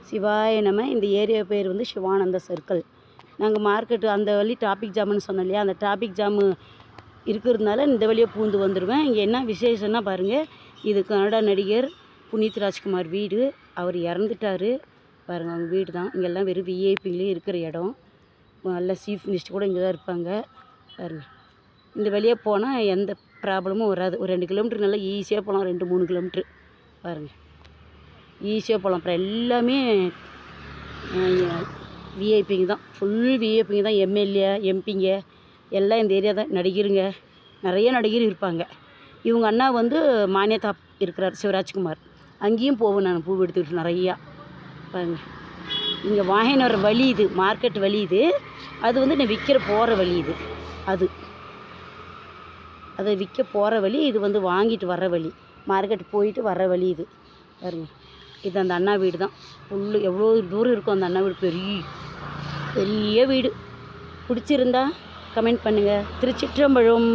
சிவாய நம. இந்த ஏரியா பேர் வந்து சிவானந்த சர்க்கிள். நாங்கள் மார்க்கெட்டு அந்த வழி டிராஃபிக் ஜாமுன்னு சொன்னோம் இல்லையா, அந்த டிராஃபிக் ஜாமு இருக்கிறதுனால இந்த வழியாக பூந்து வந்துடுவேன். இங்கே என்ன விசேஷம்னா பாருங்கள், இது கன்னட நடிகர் புனித் ராஜ்குமார் வீடு. அவர் இறந்துட்டார் பாருங்கள். அவங்க வீடு தான். இங்கெல்லாம் வெறும் விஐபிங்களே இருக்கிற இடம். நல்ல சீஃப் மினிஸ்டர் கூட இங்கே தான் இருப்பாங்க பாருங்கள். இந்த வழியாக போனால் எந்த ப்ராப்ளமும் வராது. ஒரு 2 கிலோமீட்டர் நல்லா ஈஸியாக போகலாம். 2-3 கிலோமீட்ரு பாருங்கள், ஈஸியாக போகலாம். அப்புறம் எல்லாமே விஐபிங்க தான், ஃபுல் விஐபிங்க தான். எம்எல்ஏ எம்பிங்க எல்லாம் இந்த ஏரியா தான். நடிகருங்க நிறைய நடிகர் இருப்பாங்க. இவங்க அண்ணா வந்து மானியத்தா இருக்கிறார் சிவராஜ்குமார். அங்கேயும் போவேன் நான் பூ எடுத்துக்கிட்டு நிறையா பாருங்கள். இங்கே வாங்கின வர வழி இது, மார்க்கெட் வழி இது. அது வந்து நான் விற்கிற போகிற வழி இது. அதை விற்க போகிற வழி இது, வந்து வாங்கிட்டு வர்ற வழி. மார்க்கெட் போயிட்டு வர்ற வழி இது பாருங்கள். இது அந்த அண்ணா வீடு தான். ஃபுல்லு எவ்வளோ தூரம் இருக்கும் அந்த அண்ணா வீடு. பெரிய வீடு. பிடிச்சிருந்தா கமெண்ட் பண்ணுங்கள். திருச்சிற்றம்பலம்.